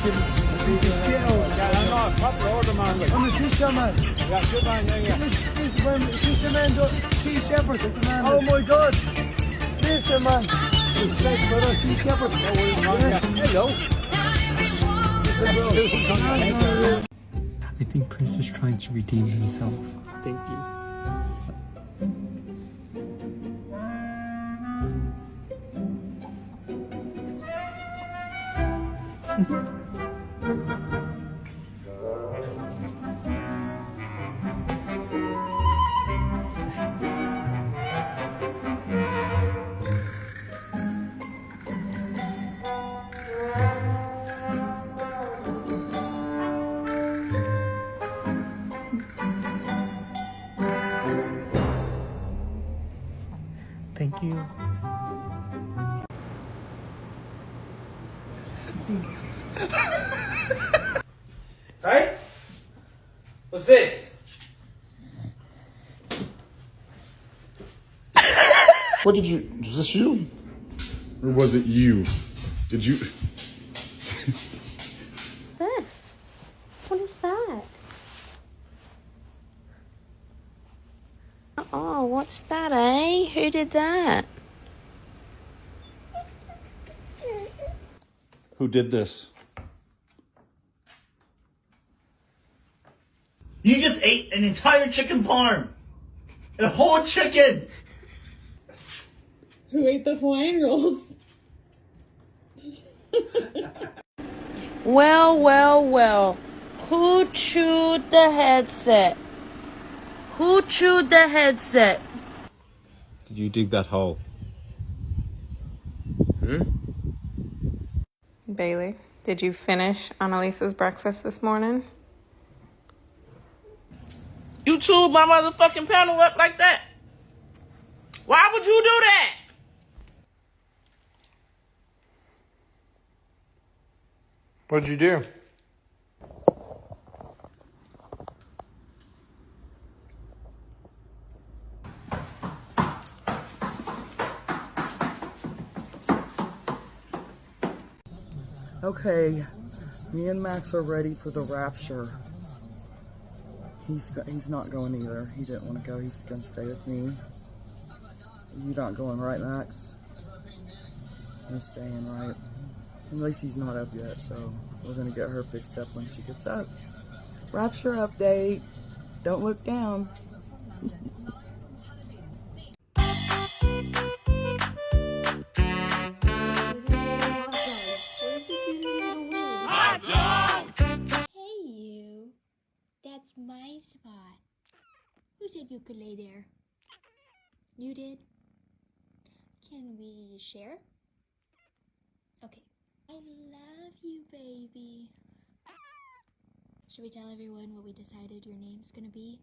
I'm a fisherman. Yeah, good man, fisherman, sea shepherd. Oh my God. Fisherman. Respect for us, sea shepherd. Hello. I think Prince is trying to redeem himself. Thank you. Thank you. Right? What's this? What did you, was this you? Or was it you? Did you? This? What is that? Oh, what's that, eh? Who did that? Who did this? You just ate an entire chicken parm. A whole chicken. Who ate the Hawaiian rolls? Well, well, well. Who chewed the headset? Who chewed the headset? Did you dig that hole? Bailey, did you finish Annalisa's breakfast this morning? You chewed my motherfucking panel up like that? Why would you do that? What'd you do? Okay, me and Max are ready for the rapture. He's not going either. He didn't want to go. He's gonna stay with me. You not going, right, Max? You're staying, right? At least he's not up yet, so we're gonna get her fixed up when she gets up. Rapture update. Don't look down. Hey you, that's my spot. Who said you could lay there? You did? Can we share? Okay. I love you, baby. Should we tell everyone what we decided your name's gonna be?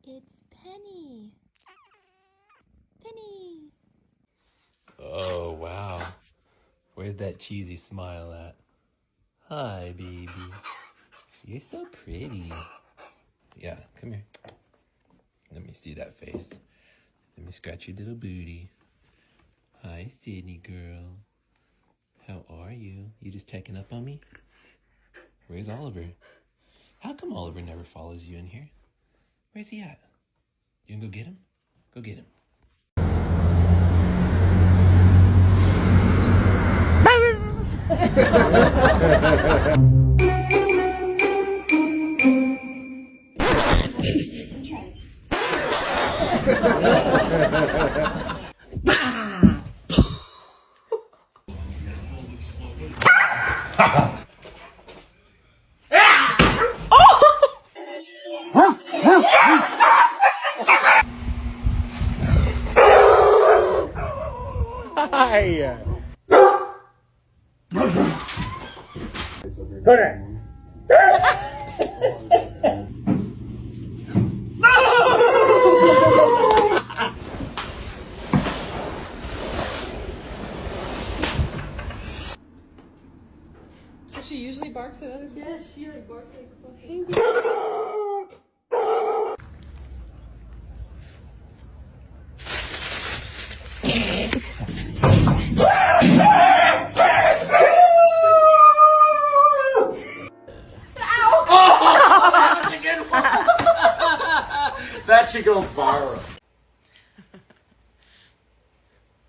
It's Penny. Penny. Oh, wow. Where's that cheesy smile at? Hi, baby. You're so pretty. Yeah, come here. Let me see that face. Let me scratch your little booty. Hi, Sydney girl. How are you? You just checking up on me? Where's Oliver? How come Oliver never follows you in here? Where's he at? You gonna go get him? Go get him. Hi. So she usually barks at other people? Yes, she like barks like fucking.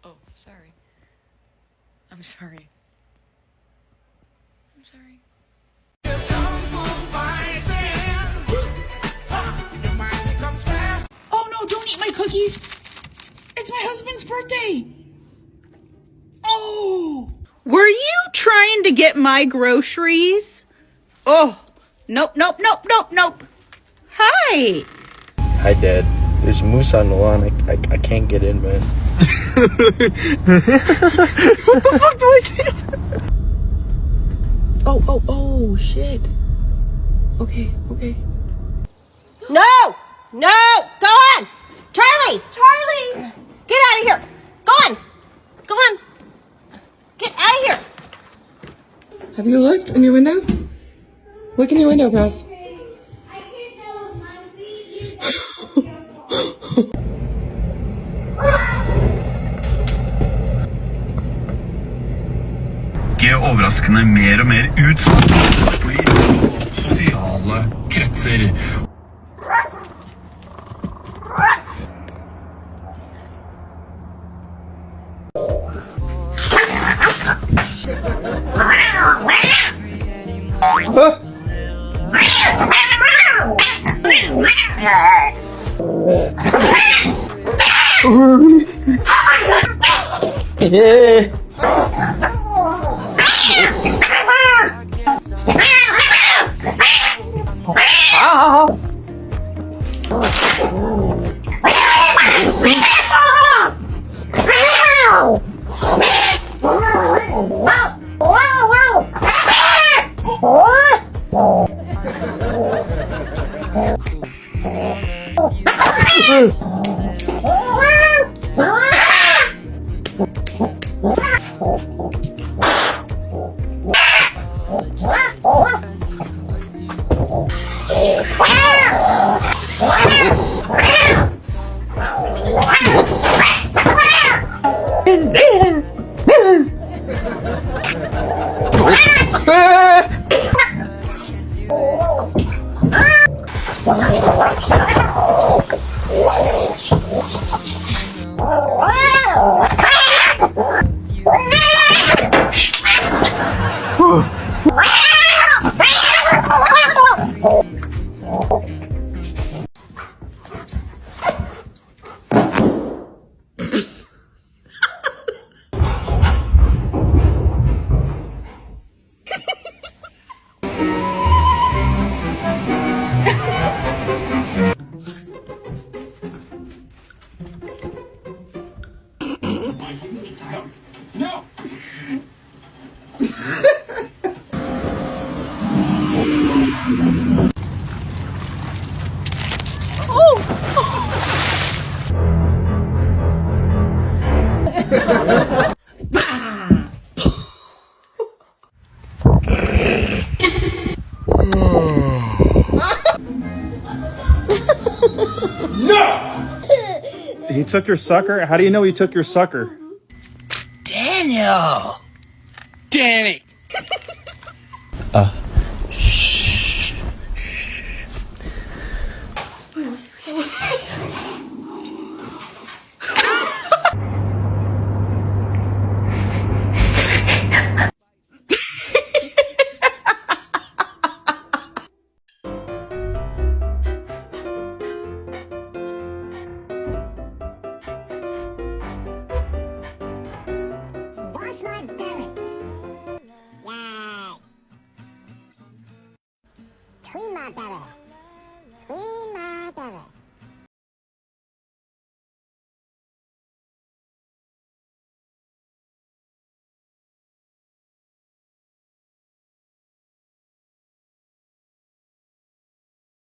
Oh, sorry. I'm sorry. I'm sorry. Oh no, don't eat my cookies. It's my husband's birthday. Oh. Were you trying to get my groceries? Oh, nope, nope, nope, nope, nope. Hi. Hi, Dad. There's moose on the lawn. I can't get in, man. What the fuck do I see? Oh, shit. Okay. No! No! Go on! Charlie! Charlie! Get out of here! Go on! Go on! Get out of here! Have you looked in your window? Look in your window, Cass. Overraskende mer og mer utsatt i sosiale kretser. He took your sucker? How do you know he took your sucker? Daniel. Danny! Tweema better.